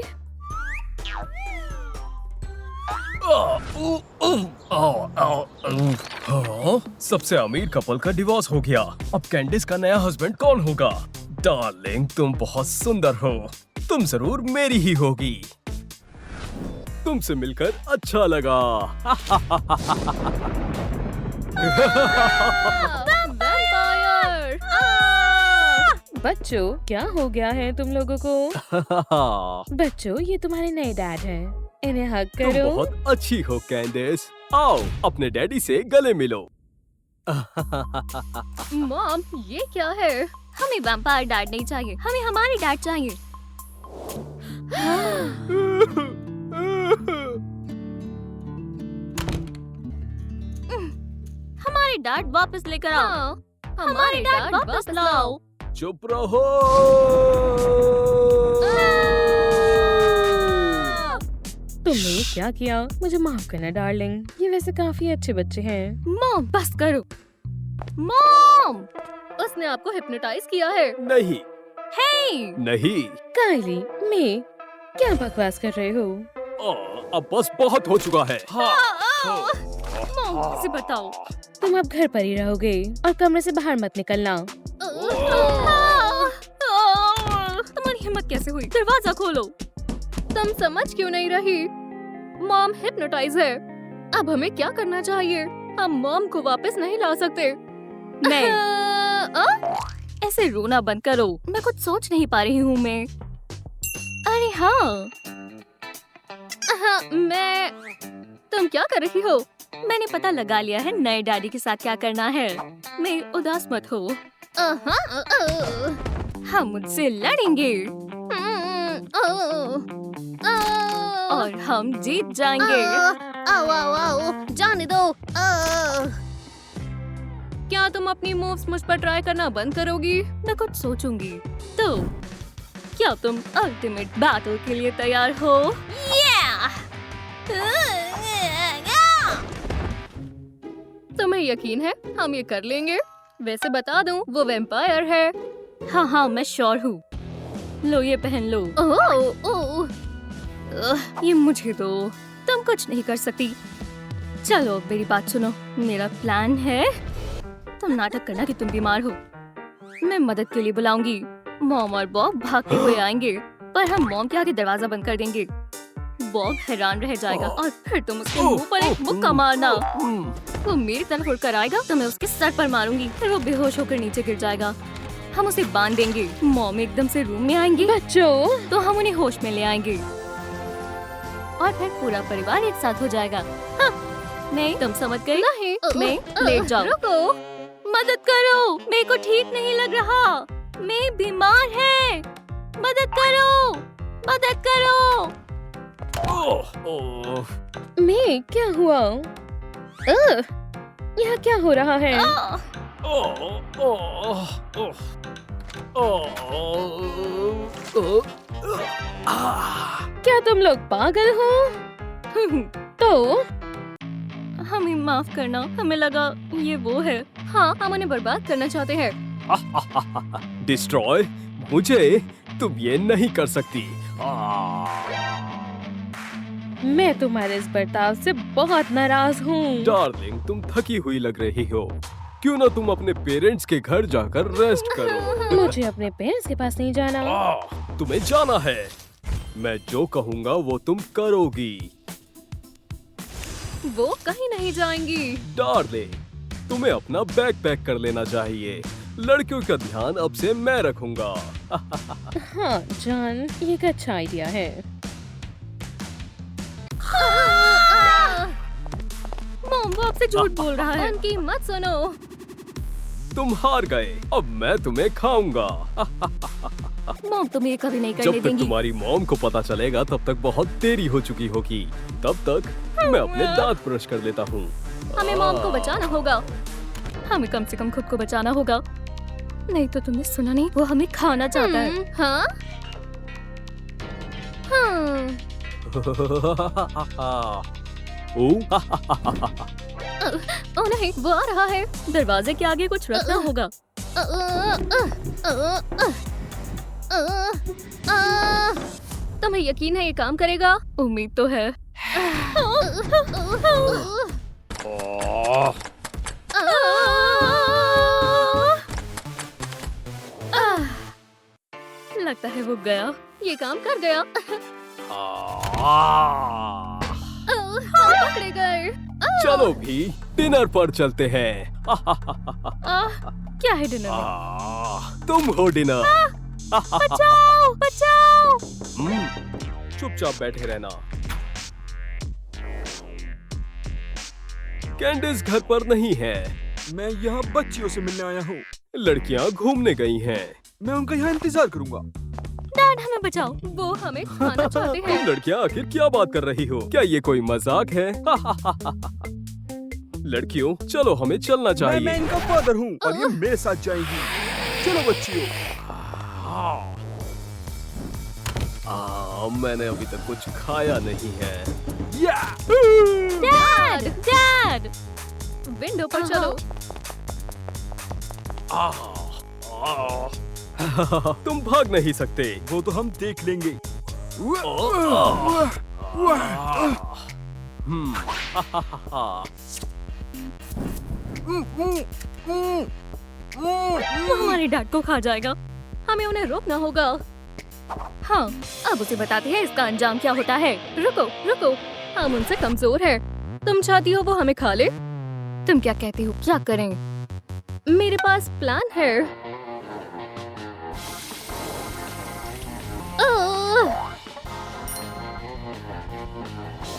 सबसे अमीर कपल का डिवोर्स हो गया। अब कैंडिस का नया हस्बैंड कौन होगा? डार्लिंग, तुम बहुत सुंदर हो। तुम जरूर मेरी ही होगी। तुमसे मिलकर अच्छा लगा। वैम्पायर! बच्चों, क्या हो गया है तुम लोगों को? बच्चों, ये तुम्हारे नए डैड हैं। इन्हें हग तुम करो। बहुत अच्छी हो कैंडिस। आओ अपने डैडी से गले मिलो। मॉम, ये क्या है? हमें वैम्पायर डैड नहीं चाहिए, हमें हमारे डैड चाहिए। हमारे डैड वापस लेकर आओ। हाँ, हमारे डैड वापस लाओ। चुप रहो। तुमने ये क्या किया? मुझे माफ करना डार्लिंग। ये वैसे काफी अच्छे बच्चे हैं। मॉम, बस करो। मॉम, उसने आपको हिप्नोटाइज किया है। नहीं हे, नहीं। कायली, मैं क्या बकवास कर रहे हो? अब बस बहुत हो चुका है। मॉम, मुझे बताओ। तुम अब घर पर ही रहोगे और कमरे से बाहर मत निकलना। तुम्हारी हिम्मत कैसे हुई? दरवाजा खोलो। तुम समझ क्यों नहीं रही? मॉम हिप्नोटाइज है। अब हमें क्या करना चाहिए? हम मॉम को वापस नहीं ला सकते। मैं ऐसे रोना बंद करो। मैं कुछ सोच नहीं पा रही हूँ मैं। अरे हाँ, तुम क्या कर रही हो? मैंने पता लगा लिया है नए डैडी के साथ क्या करना है। मैं उदास मत हो। हम मुझसे लड़ेंगे और हम जीत जाएंगे। जाने दो। क्या तुम अपनी मूव्स मुझ पर ट्राई करना बंद करोगी? मैं कुछ सोचूंगी। तो क्या तुम अल्टीमेट बैटल के लिए तैयार हो? तुम्हें यकीन है हम ये कर लेंगे? वैसे बता दूं, वो वैम्पायर है। हाँ, मैं श्योर हूँ। लो ये पहन लो। ये मुझे दो। तुम कुछ नहीं कर सकती। चलो मेरी बात सुनो। मेरा प्लान है, तुम नाटक करना कि तुम बीमार हो। मैं मदद के लिए बुलाऊंगी। मॉम और बॉब भागते हुए आएंगे, पर हम मॉम के आगे दरवाजा बंद कर देंगे। बॉब हैरान रह जाएगा और फिर तुम उसके मुंह पर एक मुक्का मारना। वो मेरी तरफ उड़कर आएगा तो मैं उसके सर पर मारूंगी, फिर वो बेहोश होकर नीचे गिर जाएगा। हम उसे बांध देंगे। मॉम एकदम से रूम में आएंगे बच्चों, तो हम उन्हें होश में ले आएंगे और फिर पूरा परिवार एक साथ हो जाएगा। हाँ, नहीं तुम समझ गई? नहीं। मैं लेट जाओ। रुको, मदद करो, मेरे को ठीक नहीं लग रहा। मैं बीमार है, मदद करो, मदद करो। मैं क्या हुआ? यहाँ क्या हो रहा है? क्या तुम लोग पागल हो? तो हमें माफ करना, हमें लगा ये वो है। हाँ, हम उन्हें बर्बाद करना चाहते हैं। डिस्ट्रॉय मुझे, तुम ये नहीं कर सकती। मैं तुम्हारे इस बर्ताव से बहुत नाराज हूँ। डार्लिंग, तुम थकी हुई लग रही हो। क्यों ना तुम अपने पेरेंट्स के घर जाकर रेस्ट करो। मुझे अपने पेरेंट्स के पास नहीं जाना। तुम्हें जाना है। मैं जो कहूँगा वो तुम करोगी। वो कहीं नहीं जाएंगी। डार्लिंग, तुम्हें अपना बैग पैक कर लेना चाहिए। लड़कियों का ध्यान अब से मैं रखूंगा। हाँ जॉन, ये एक अच्छा आइडिया है। मॉम वो आपसे झूठ बोल रहा है। उनकी मत सुनो। तुम हार गए, अब मैं तुम्हें खाऊंगा। मॉम तुम ये कभी नहीं जब करने तक देंगी। तुम्हारी मॉम को पता चलेगा तब तक बहुत देरी हो चुकी होगी। तब तक मैं अपने दांत ब्रश कर लेता हूँ। हमें मॉम को बचाना होगा। हमें कम से कम खुद को बचाना होगा। नहीं तो तुमने सुना नहीं, वो हमें खाना चाहता है। हाँ? ओ नहीं, वो आ रहा है। दरवाजे के आगे कुछ रखना होगा। तुम्हें यकीन है ये काम करेगा? उम्मीद तो है। लगता है वो गया। ये काम कर गया। पकड़े गए। चलो भी डिनर पर चलते हैं। क्या है डिनर में? तुम हो डिनर। बचाओ, बचाओ। चुपचाप बैठे रहना। कैंडिस घर पर नहीं है। मैं यहाँ बच्चियों से मिलने आया हूँ। लड़कियाँ घूमने गई हैं। मैं उनका यहाँ इंतजार करूँगा। डैड हमें बचाओ, वो हमें खाना चाहते हैं। तुम लड़कियाँ आखिर क्या बात कर रही हो? क्या ये कोई मजाक है? लड़कियों चलो हमें चलना मैं चाहिए। इनका फादर हूँ और ये मेरे साथ जाएंगी। चलो बच्चियों। मैंने अभी तक कुछ खाया नहीं है। डैड, डैड, विंडो पर चलो। तुम भाग नहीं सकते। वो तो हम देख लेंगे। वो हमारे डैड को खा जाएगा। हमें उन्हें रोकना होगा। हाँ, अब उसे बताते हैं इसका अंजाम क्या होता है। रुको, रुको, हम उनसे कमजोर हैं। तुम चाहती हो वो हमें खा ले? तुम क्या कहती हो, क्या करें? मेरे पास प्लान है।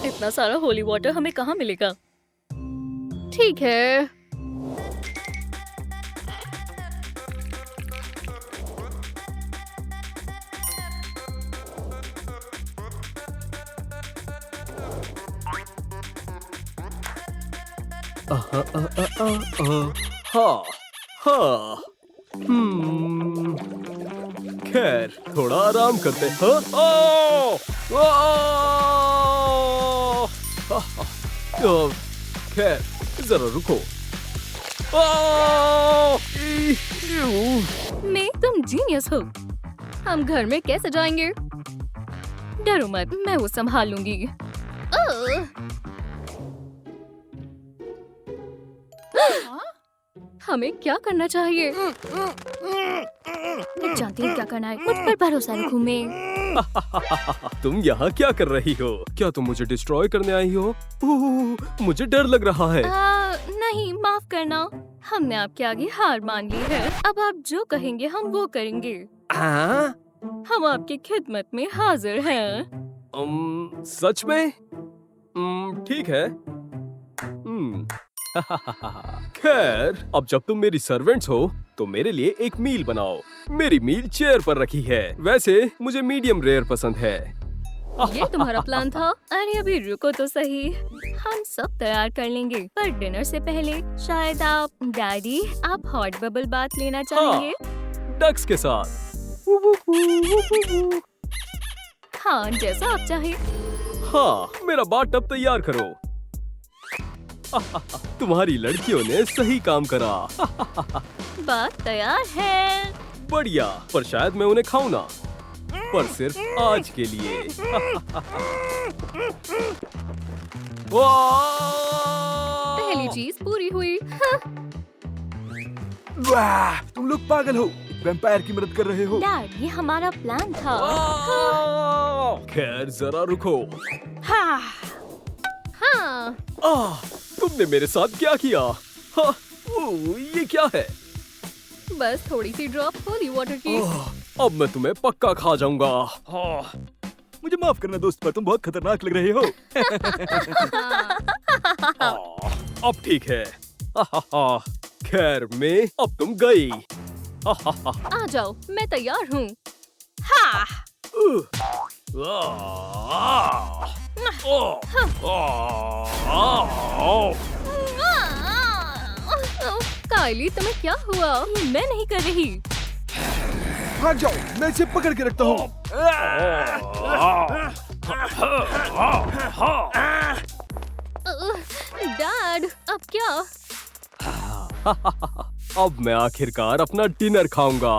इतना सारा होली वाटर हमें कहाँ मिलेगा? ठीक है। हाँ हाँ। खैर थोड़ा आराम करते हैं। खैर जरा रुको। मैं तुम जीनियस हो। हम घर में कैसे जाएंगे? डरो मत, मैं वो संभाल लूंगी। ओह, हमें क्या करना चाहिए? मैं जानती हूँ क्या करना है। मुझ पर भरोसा रखो मैं। तुम यहाँ क्या कर रही हो? क्या तुम मुझे डिस्ट्रॉय करने आई हो? मुझे डर लग रहा है। नहीं, माफ करना। हमने आपके आगे हार मान ली है। अब आप जो कहेंगे हम वो करेंगे। हाँ? हम आपकी खिदमत में हाजिर हैं। सच में? ठीक है। खैर, अब जब तुम मेरी सर्वेंट्स हो तो मेरे लिए एक मील बनाओ। मेरी मील चेयर पर रखी है। वैसे मुझे मीडियम रेयर पसंद है। ये तुम्हारा प्लान था? अरे अभी रुको तो सही, हम सब तैयार कर लेंगे। पर डिनर से पहले शायद डैडी आप हॉट बबल बात लेना चाहेंगे? डक्स के साथ। हाँ, जैसा आप चाहे। हाँ, मेरा बाथ टब तैयार करो। तुम्हारी लड़कियों ने सही काम करा। बात तैयार है। बढ़िया, पर शायद मैं उन्हें खाऊं ना, पर सिर्फ आज के लिए। पहली चीज पूरी हुई। वाह, तुम लोग पागल हो। वैम्पायर की मदद कर रहे हो। डैड, ये हमारा प्लान था। खैर, जरा रुको। हाँ। तुमने मेरे साथ क्या किया? हाँ, ये क्या है? बस थोड़ी सी ड्रॉप होली वाटर की। अब मैं तुम्हें पक्का खा जाऊंगा। मुझे माफ करना दोस्त, पर तुम बहुत खतरनाक लग रहे हो। अब ठीक है। खैर में अब तुम गई। आ जाओ, मैं तैयार हूँ। काइली, तुम्हें क्या हुआ? ये मैं नहीं कर रही। भाग जाओ, मैं इसे पकड़ के रखता हूँ। डैड, अब क्या? अब मैं आखिरकार अपना डिनर खाऊंगा।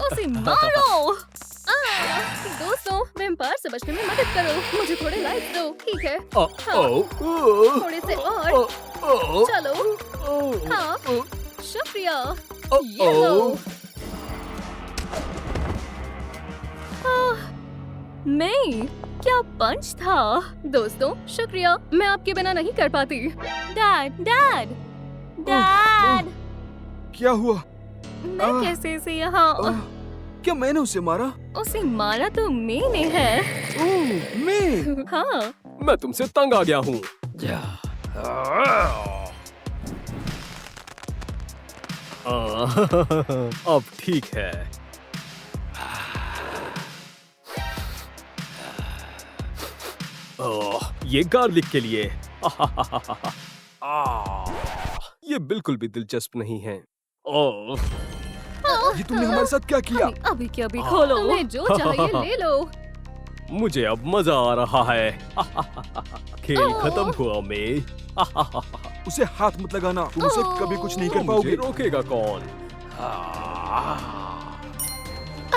उसे मारो। दोस्तों, वैम्पायर से बचने में मदद करो। मुझे थोड़े लाइट दो, ठीक है? थोड़े से और। चलो। हाँ, शुक्रिया। ये लो। मैं क्या पंच था। दोस्तों, शुक्रिया, मैं आपके बिना नहीं कर पाती। Dad, dad, dad. क्या हुआ? मैं कैसे इसे यहाँ? क्या मैंने उसे मारा? उसे मारा तो मैंने है। मैं? हाँ। मैं तुमसे तंग आ गया हूँ। अब ठीक है। ये गार्लिक के लिए। ये बिल्कुल भी दिलचस्प नहीं है। ये तुमने हमारे साथ क्या किया? अभी के अभी खोलो। तुम्हें जो चाहिए ले लो। मुझे अब मजा आ रहा है। खेल खत्म हुआ में। उसे हाथ मत लगाना, तुम उसे कभी कुछ नहीं कर मुझे पाओगे। रोकेगा कौन?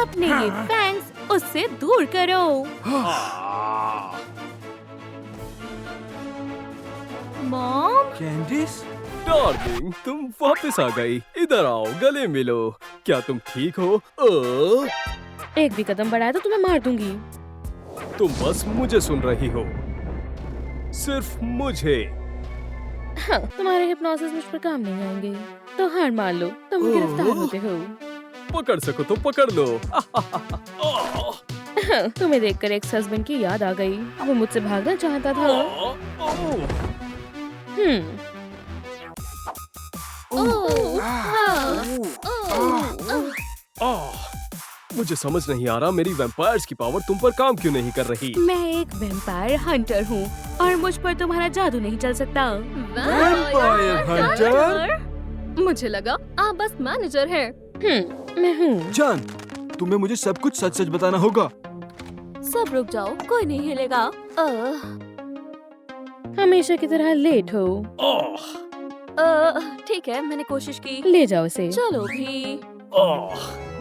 अपने ये फैंस उससे दूर करो। मॉम, कैंडिस? डार्लिंग, तुम वापस आ गई। इधर आओ, गले मिलो। क्या तुम ठीक हो? एक भी कदम बढ़ाया तो तुम्हें मार दूंगी। तुम बस मुझे सुन रही हो, सिर्फ मुझे। हाँ, तुम्हारे हिप्नोसिस मुझ पर काम नहीं आएंगे, तो हार मान लो, तुम गिरफ्तार होते हो। पकड़ सको तो पकड़ लो। हाँ, तुम्हें देखकर एक्स हस्बैंड की याद आ गई। वो मुझसे भागना चाहता था। मुझे समझ नहीं आ रहा, मेरी वैम्पायर्स की पावर तुम पर काम क्यों नहीं कर रही? मैं एक वैम्पायर हंटर हूँ और मुझ पर तुम्हारा जादू नहीं चल सकता। Vampire Hunter? मुझे लगा आप बस मैनेजर हैं। मैं हूँ। जान, तुम्हें मुझे सब कुछ सच सच बताना होगा। सब रुक जाओ, कोई नहीं हिलेगा। हमेशा की तरह लेट हो। ठीक है, मैंने कोशिश की। ले जाओ इसे। चलो भी।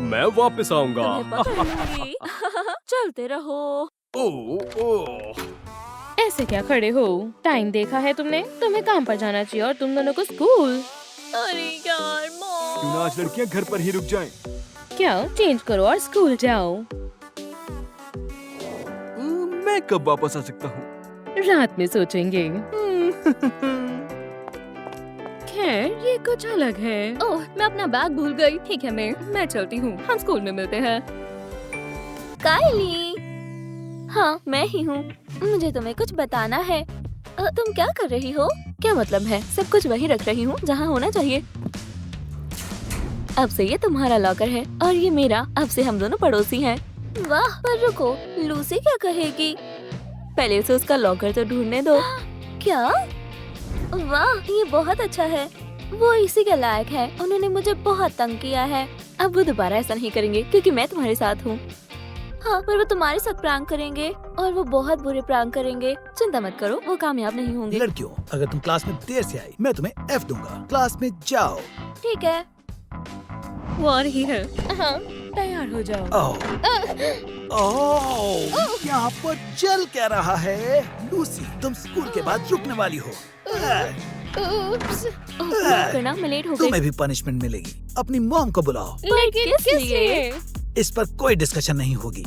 मैं वापस आऊंगा। तुम्हें पकड़ लूंगी। चलते रहो। ओह ऐसे क्या खड़े हो? टाइम देखा है तुमने? तुम्हें काम पर जाना चाहिए और तुम दोनों को स्कूल। अरे यार मॉम। क्यों ना आज लड़कियां घर पर ही रुक जाएं? क्या चेंज करो और स्कूल जाओ। मैं कब वापस आ सकता हूँ? रात में सोचेंगे। खैर ये कुछ अलग है। ओह, मैं अपना बैग भूल गई। ठीक है मैं चलती हूँ। हम स्कूल में मिलते हैं। काइली। हाँ, मैं ही हूँ। मुझे तुम्हें कुछ बताना है। तुम क्या कर रही हो? क्या मतलब है? सब कुछ वही रख रही हूँ जहाँ होना चाहिए। अब से ये तुम्हारा लॉकर है और ये मेरा। अब से हम दोनों पड़ोसी हैं। वाह, पर रुको, लूसी क्या कहेगी? पहले से उसका लॉकर तो ढूंढने दो। क्या? वाह, ये बहुत अच्छा है। वो इसी के लायक है। उन्होंने मुझे बहुत तंग किया है। अब वो दोबारा ऐसा नहीं करेंगे क्योंकि मैं तुम्हारे साथ हूँ। हाँ, पर वो तुम्हारे साथ प्रैंक करेंगे और वो बहुत बुरे प्रैंक करेंगे। चिंता मत करो, वो कामयाब नहीं होंगे। लड़कियों, अगर तुम क्लास में देर से आई, मैं तुम्हें F दूंगा। क्लास में जाओ। ठीक है। वो आ रही है। हाँ, तैयार हो जाओ। ओह, यहाँ पर चल क्या रहा है? लूसी, तुम स्कूल के बाद रुकने वाली हो। उप्स। माफ करना, मैं लेट हो गई। तुम्हें भी पनिशमेंट मिलेगी। अपनी मॉम को बुलाओ। लेकिन किस किस लिए? लिए? इस पर कोई डिस्कशन नहीं होगी।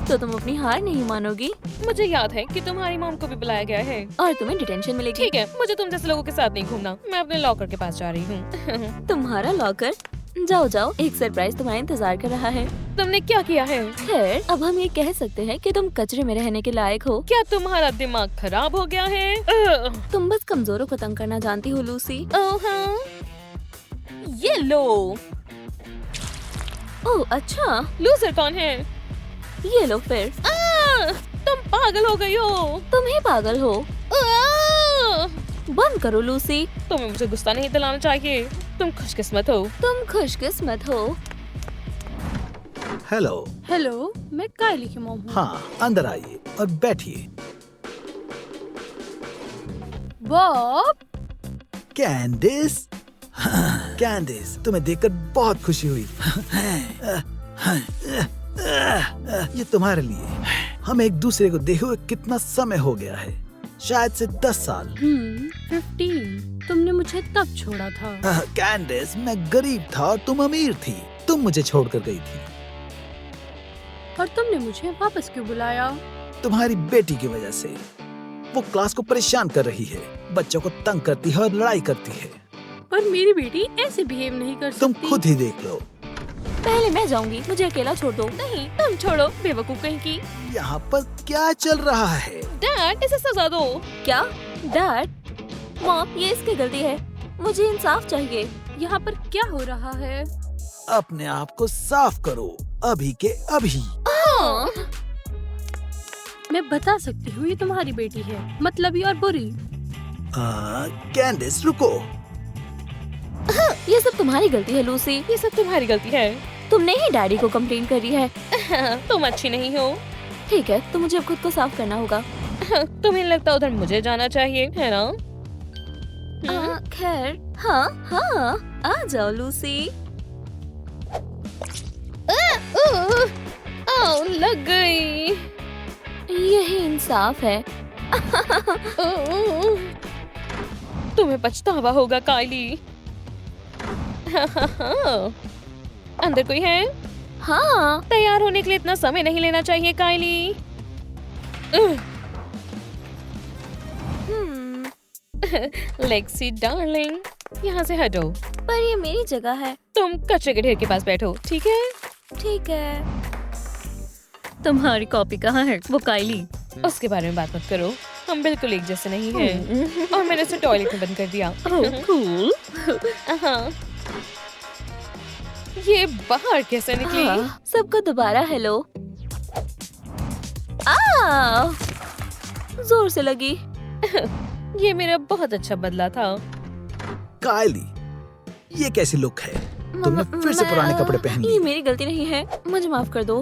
तो तुम अपनी हार नहीं मानोगी मुझे याद है कि तुम्हारी मॉम को भी बुलाया गया है। और तुम्हें डिटेंशन मिलेगी। ठीक है, मुझे तुम जैसे लोगों के साथ नहीं घूमना। मैं अपने लॉकर के पास जा रही हूँ। तुम्हारा लॉकर? जाओ जाओ, एक सरप्राइज तुम्हारा इंतजार कर रहा है। तुमने क्या किया है? खैर, अब हम ये कह सकते हैं कि तुम कचरे में रहने के लायक हो। क्या तुम्हारा दिमाग खराब हो गया है? तुम बस कमजोरों को तंग करना जानती हो लूसी। ओह हाँ। ये लो। ओह अच्छा, लूजर कौन है? ये लो फिर। तुम पागल हो गई हो। तुम ही पागल हो। आ! बंद करो लूसी। तुम्हें मुझे गुस्सा नहीं दिलाना चाहिए। तुम खुशकिस्मत हो। तुम खुशकिस्मत हो। हेलो। हेलो, मैं कायली की मॉम हूँ। हाँ, अंदर आइए और बैठिए। बॉब, कैंडिस। कैंडिस, तुम्हें देखकर बहुत खुशी हुई। ये तुम्हारे लिए। हम एक दूसरे को देखे हुए कितना समय हो गया है? शायद से 10 साल। 15। तुमने मुझे तब छोड़ा था। कैंडिस, मैं गरीब था और तुम अमीर थी। तुम मुझे छोड़कर गई थी। और तुमने मुझे वापस क्यों बुलाया? तुम्हारी बेटी की वजह से। वो क्लास को परेशान कर रही है, बच्चों को तंग करती है और लड़ाई करती है। पर मेरी बेटी ऐसे बिहेव नहीं कर तुम सकती। खुद ही देख लो। पहले मैं जाऊंगी, मुझे अकेला छोड़ दो। नहीं, तुम छोड़ो, बेवकूफ कहीं की। यहाँ पर क्या चल रहा है? डैड, इसे सजा दो। क्या? डैड? मॉम, ये इसकी गलती है। मुझे इंसाफ चाहिए। यहाँ पर क्या हो रहा है? अपने आप को साफ करो, अभी के अभी। मैं बता सकती हूँ ये तुम्हारी बेटी है, मतलबी और बुरी। कैंडिस, रुको। ये सब तुम्हारी गलती है लूसी। ये सब तुम्हारी गलती है। तुमने ही डैडी को कंप्लेन करी है। तुम अच्छी नहीं हो। ठीक है, तो मुझे अब खुद को साफ करना होगा। तुम्हें लगता उधर मुझे जाना चाहिए, है ना? खैर, हाँ हाँ, आ जाओ लूसी। लग गई। यही इंसाफ है। तुम्हें पछतावा होगा कायली। अंदर कोई है? हाँ। तैयार होने के लिए इतना समय नहीं लेना चाहिए कायली। लेक्सी डार्लिंग, यहाँ से हटो। पर ये मेरी जगह है। तुम कचरे के ढेर के पास बैठो, ठीक है? ठीक है। तुम्हारी कॉपी कहाँ है? वो कायली। उसके बारे में बात मत करो, हम बिल्कुल एक जैसे नहीं हैं। और मैंने उसे टॉयलेट में बंद कर दिया। कूल। हाँ। ये बाहर कैसे निकली? हाँ, सबको दोबारा हेलो। जोर से लगी। ये मेरा बहुत अच्छा बदला था। कायली, ये कैसी लुक है? तुमने फिर से पुराने कपड़े पहन ये लिए। मेरी गलती नहीं है, मुझे माफ कर दो।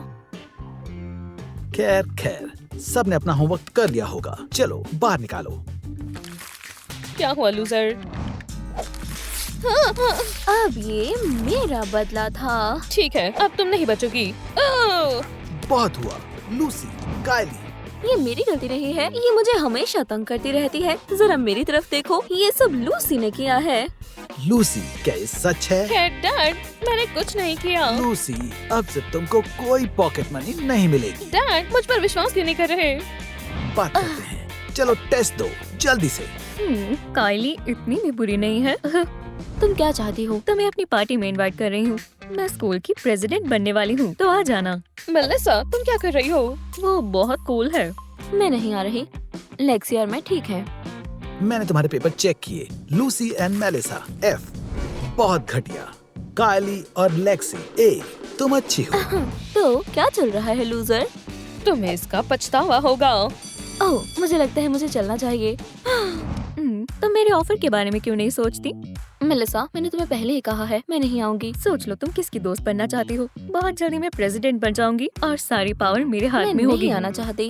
खैर खैर, सबने अपना होमवर्क कर लिया होगा। चलो बाहर निकालो। क्या हुआ लूजर? अब ये मेरा बदला था। ठीक है, अब तुम नहीं बचोगी। ओह! बहुत हुआ। लूसी, कायली, ये मेरी गलती नहीं है, ये मुझे हमेशा तंग करती रहती है। जरा मेरी तरफ देखो, ये सब लूसी ने किया है। लूसी, क्या ये सच है? है डैड, मैंने कुछ नहीं किया। लूसी, अब से तुमको कोई पॉकेट मनी नहीं मिलेगी। डैड, मुझ पर विश्वास क्यों नहीं कर रहे? बात करते हैं। चलो टेस्ट दो जल्दी से। कायली इतनी भी बुरी नहीं है। तुम क्या चाहती हो? तुम्हें अपनी पार्टी में इनवाइट कर रही हूँ। मैं स्कूल की प्रेसिडेंट बनने वाली हूँ, तो आ जाना। मेलिसा, तुम क्या कर रही हो? वो बहुत कूल है। मैं नहीं आ रही। लेक्सी और मैं ठीक है। मैंने तुम्हारे पेपर चेक किए। लूसी एंड मेलिसा F, बहुत घटिया। कायली और लेक्सी A, तुम अच्छी हो। तो क्या चल रहा है लूजर? तुम्हें इसका पछतावा होगा। ओह, मुझे लगता है मुझे चलना चाहिए। तुम मेरे ऑफर के बारे में क्यों नहीं सोचती? मेलिसा, मैंने तुम्हें पहले ही कहा है मैं नहीं आऊंगी। सोच लो तुम किसकी दोस्त बनना चाहती हो। बहुत जल्दी मैं प्रेसिडेंट बन जाऊंगी और सारी पावर मेरे हाथ में होगी। आना चाहती।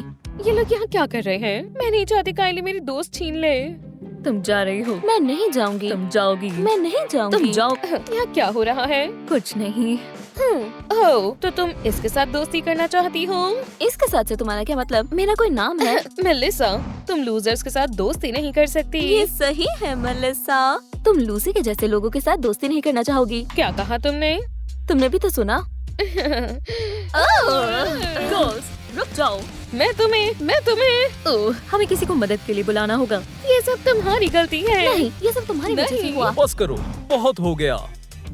ये लोग यहाँ क्या कर रहे हैं? मैं नहीं चाहती कायली मेरी दोस्त छीन ले। तुम जा रही हो। मैं नहीं जाऊंगी। तुम जाओगी। मैं नहीं जाऊंगी। तुम जाओ। यहाँ क्या हो रहा है? कुछ नहीं। ओह, तो तुम इसके साथ दोस्ती करना चाहती हो? इसके साथ से तुम्हारा क्या मतलब? मेरा कोई नाम है? मेलिसा, तुम लूजर्स के साथ दोस्ती नहीं कर सकती। ये सही है मेलिसा। तुम लूसी के जैसे लोगों के साथ दोस्ती नहीं करना चाहोगी। क्या कहा तुमने? तुमने भी तो सुना। गर्ल्स, रुक जाओ। मैं तुम्हें ओह, हमें किसी को मदद के लिए बुलाना होगा। ये सब तुम्हारी गलती है। नहीं, ये सब तुम्हारी वजह से नहीं। हुआ। बस करो, बहुत हो गया।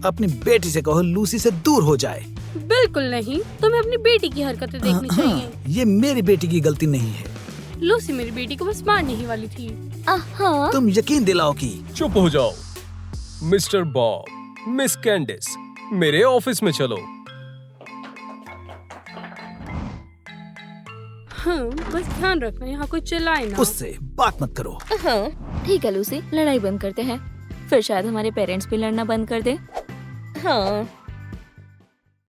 अपनी बेटी से कहो लूसी से दूर हो जाए। बिल्कुल नहीं, तुम्हें अपनी बेटी की हरकतें देखनी चाहिए। ये मेरी बेटी की गलती नहीं है। लूसी मेरी बेटी को बस मारने ही वाली थी। हाँ। तुम यकीन दिलाओ कि चुप हो जाओ। मिस्टर बॉब, मिस कैंडिस, मेरे ऑफिस में चलो। हाँ, बस ध्यान रखना यहाँ कोई चिल्लाए ना। उससे बात मत करो। हाँ, ठीक है लूसी, लड़ाई बंद करते हैं। फिर शायद हमारे पेरेंट्स भी लड़ना बंद कर दें। हाँ।